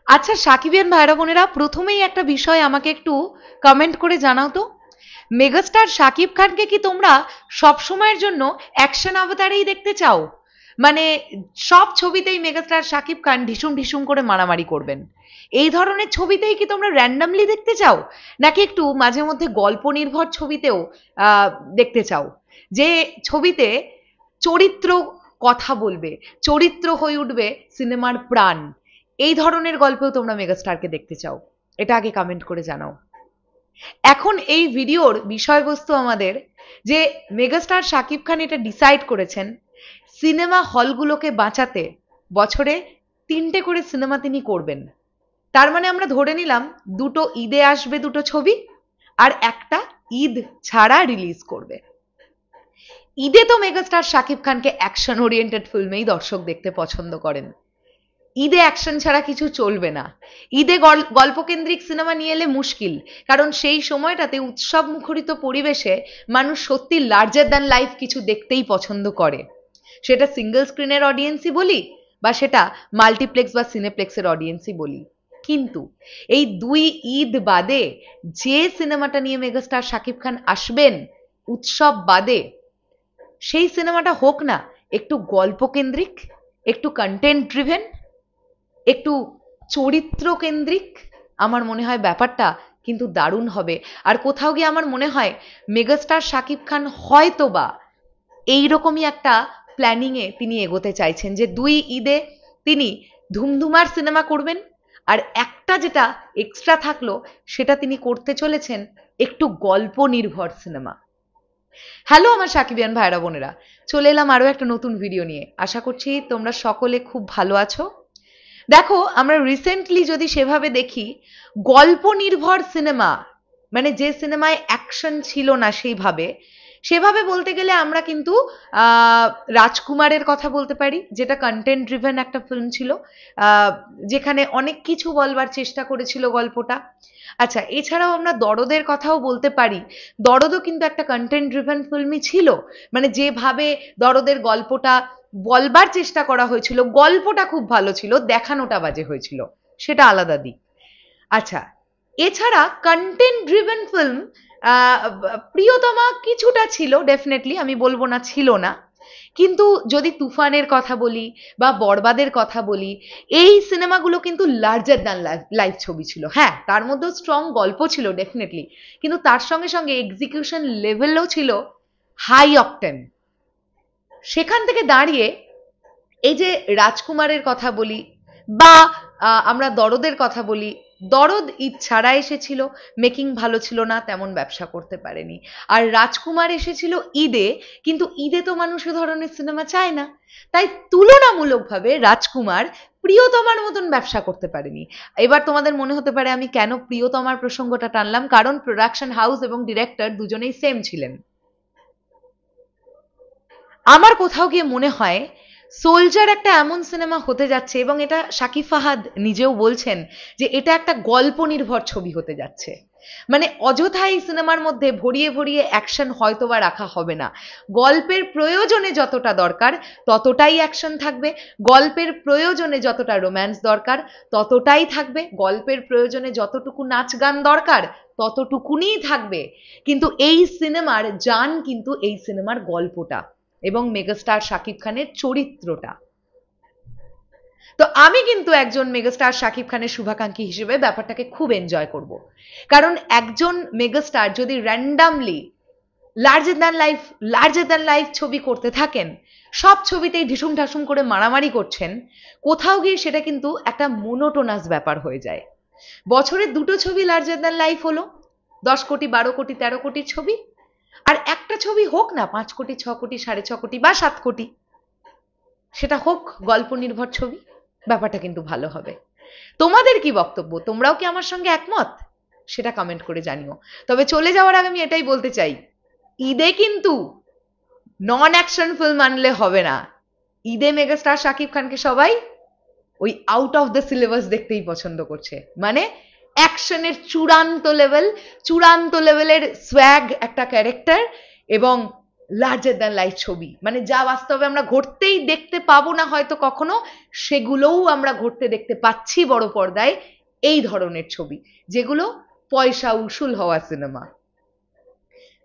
আচ্ছা সাকিবিয়ান ভাইরা বোনেরা, প্রথমেই একটা বিষয় আমাকে একটু কমেন্ট করে জানাও তো, মেগাস্টার শাকিব খানকে কি তোমরা সব সময়ের জন্য অ্যাকশন অবতারেই দেখতে চাও? মানে সব ছবিতেই মেগাস্টার শাকিব খান ঢিসুম ঢিসুম করে মারামারি করবেন, এই ধরনের ছবিতেই কি তোমরা র্যান্ডামলি দেখতে চাও, নাকি একটু মাঝে মধ্যে গল্প নির্ভর ছবিতেও দেখতে চাও, যে ছবিতে চরিত্র কথা বলবে, চরিত্র হয়ে উঠবে সিনেমার প্রাণ, এই ধরনের গল্পেও তোমরা মেগাস্টারকে দেখতে চাও? এটা আগে কমেন্ট করে জানাও। এখন এই ভিডিওর বিষয়বস্তু আমাদের, যে মেগাস্টার শাকিব খান এটা ডিসাইড করেছেন সিনেমা হলগুলোকে বাঁচাতে বছরে 3টে করে সিনেমা তিনি করবেন। তার মানে আমরা ধরে নিলাম দুটো ঈদে আসবে দুটো ছবি, আর একটা ঈদ ছাড়া রিলিজ করবে। ঈদে তো মেগাস্টার শাকিব খানকে অ্যাকশন ওরিয়েন্টেড ফিল্মেই দর্শক দেখতে পছন্দ করেন, ঈদে অ্যাকশন ছাড়া কিছু চলবে না। ঈদে গল্পকেন্দ্রিক সিনেমা নিয়ে এলে মুশকিল, কারণ সেই সময়টাতে উৎসব মুখরিত পরিবেশে মানুষ সত্যি লার্জার দ্যান লাইফ কিছু দেখতেই পছন্দ করে, সেটা সিঙ্গেল স্ক্রিনের অডিয়েন্সই বলি বা সেটা মাল্টিপ্লেক্স বা সিনেপ্লেক্সের অডিয়েন্সই বলি। কিন্তু এই 2 ঈদ বাদে যে সিনেমাটা নিয়ে মেগাস্টার শাকিব খান আসবেন উৎসব বাদে, সেই সিনেমাটা হোক না একটু গল্পকেন্দ্রিক, একটু কন্টেন্ট ড্রিভেন, একটু চরিত্র কেন্দ্রিক। আমার মনে হয় ব্যাপারটা কিন্তু দারুণ হবে। আর কোথাও গিয়ে আমার মনে হয় মেগাস্টার শাকিব খান হয়তোবা এইরকমই একটা প্ল্যানিংয়ে তিনি এগোতে চাইছেন, যে 2 ঈদে তিনি ধুমধুমার সিনেমা করবেন, আর একটা যেটা এক্সট্রা থাকলো সেটা তিনি করতে চলেছেন একটু গল্প নির্ভর সিনেমা। হ্যালো আমার সাকিবিয়ান ভাইরা বোনেরা, চলে এলাম আরো একটা নতুন ভিডিও নিয়ে। আশা করছি তোমরা সকলে খুব ভালো আছো। দেখো, আমরা রিসেন্টলি যদি সেভাবে দেখি, গল্প নির্ভর সিনেমা মানে যে সিনেমায় অ্যাকশন ছিল না সেভাবে বলতে গেলে আমরা কিন্তু রাজকুমারের কথা বলতে পারি, যেটা কন্টেন্ট ড্রিভেন একটা ফিল্ম ছিল, যেখানে অনেক কিছু বলবার চেষ্টা করেছিল গল্পটা। আচ্ছা, এছাড়াও আমরা দরদের কথাও বলতে পারি, দরদও কিন্তু একটা কন্টেন্ট ড্রিভেন ফিল্মই ছিল, মানে যেভাবে দরদের গল্পটা বলবার চেষ্টা করা হয়েছিল, গল্পটা খুব ভালো ছিল, দেখানোটা বাজে হয়েছিল, সেটা আলাদা দিক। আচ্ছা, এছাড়া কন্টেন্ট ড্রিভেন ফিল্ম প্রিয়তমা কিছুটা ছিল, ডেফিনেটলি আমি বলবো না ছিল না, কিন্তু যদি তুফানের কথা বলি বা বরবাদের কথা বলি, এই সিনেমাগুলো কিন্তু লার্জার দ্যান লাইফ ছবি ছিল। হ্যাঁ, তার মধ্যেও স্ট্রং গল্প ছিল ডেফিনেটলি, কিন্তু তার সঙ্গে সঙ্গে এক্সিকিউশন লেভেলও ছিল হাই অকটেন। সেখান থেকে দাঁড়িয়ে এই যে রাজকুমারের কথা বলি বা আমরা দরদের কথা বলি, দরদ ঈদ ছাড়া এসেছিল, মেকিং ভালো ছিল না, তেমন ব্যবসা করতে পারেনি। আর রাজকুমার এসেছিল ঈদে, কিন্তু ঈদে তো মানুষ এ ধরনের সিনেমা চায় না, তাই তুলনামূলকভাবে রাজকুমার প্রিয়তমার মতন ব্যবসা করতে পারেনি। এবার তোমাদের মনে হতে পারে আমি কেন প্রিয়তমার প্রসঙ্গটা টানলাম, কারণ প্রোডাকশন হাউস এবং ডিরেক্টর দুজনেই সেম ছিলেন। আমার কোথাও গিয়ে মনে হয় সোলজার একটা এমন সিনেমা হতে যাচ্ছে, এবং এটা শাকিব ফাহাদ নিজেও বলছেন যে এটা একটা গল্প নির্ভর ছবি হতে যাচ্ছে। মানে অযথা এই সিনেমার মধ্যে ভরিয়ে ভরিয়ে অ্যাকশন হয়তোবা রাখা হবে না, গল্পের প্রয়োজনে যতটা দরকার ততটাই অ্যাকশন থাকবে, গল্পের প্রয়োজনে যতটা রোম্যান্স দরকার ততটাই থাকবে, গল্পের প্রয়োজনে যতটুকু নাচ গান দরকার ততটুকুনিই থাকবে। কিন্তু এই সিনেমার জান কিন্তু এই সিনেমার গল্পটা এবং মেগাস্টার শাকিব খানের চরিত্রটা। তো আমি কিন্তু একজন মেগাস্টার শাকিব খানের শুভাকাঙ্ক্ষী হিসেবে ব্যাপারটাকে খুব এনজয় করব, কারণ একজন মেগাস্টার যদি র্যান্ডামলি লার্জার দ্যান লাইফ ছবি করতে থাকেন, সব ছবিতেই ঢিসুম ঢাসুম করে মারামারি করছেন, কোথাও গিয়ে সেটা কিন্তু একটা মোনোটোনাস ব্যাপার হয়ে যায়। বছরে 2টো ছবি লার্জার দ্যান লাইফ হলো, 10 কোটি 12 কোটি 13 কোটির ছবি, আর একটা ছবি হোক না 5 কোটি 6 কোটি 6.5 কোটি বা 7 কোটি, সেটা হোক গল্প নির্ভর ছবি, ব্যাপারটা কিন্তু ভালো হবে। তোমাদের কি বক্তব্য? তোমরাও কি আমার সঙ্গে একমত? সেটা কমেন্ট করে জানিও। তবে চলে যাওয়ার আগে আমি এটাই বলতে চাই, ঈদে কিন্তু নন অ্যাকশন ফিল্ম আনলে হবে না। ঈদে মেগাস্টার শাকিব খানকে সবাই ওই আউট অফ দ্য সিলেবাস দেখতেই পছন্দ করছে, মানে অ্যাকশনের চূড়ান্ত লেভেলের সোয়াগ একটা ক্যারেক্টার, এবং লার্জার দ্যান লাইফ ছবি, মানে যা বাস্তবে আমরা ঘটতেই দেখতে পাবো না হয়তো কখনো, সেগুলোও আমরা ঘটতে দেখতে পাচ্ছি বড় পর্দায়, এই ধরনের ছবি, যেগুলো পয়সা উসুল হওয়া সিনেমা।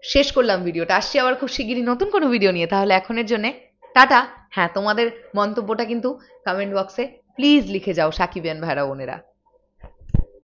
শেষ করলাম ভিডিওটা, আসছি আবার খুব শিগগিরই নতুন কোনো ভিডিও নিয়ে। তাহলে এখনের জন্যে টাটা। হ্যাঁ, তোমাদের মন্তব্যটা কিন্তু কমেন্ট বক্সে প্লিজ লিখে যাও সাকিবিয়ান ভাইরা বোনেরা।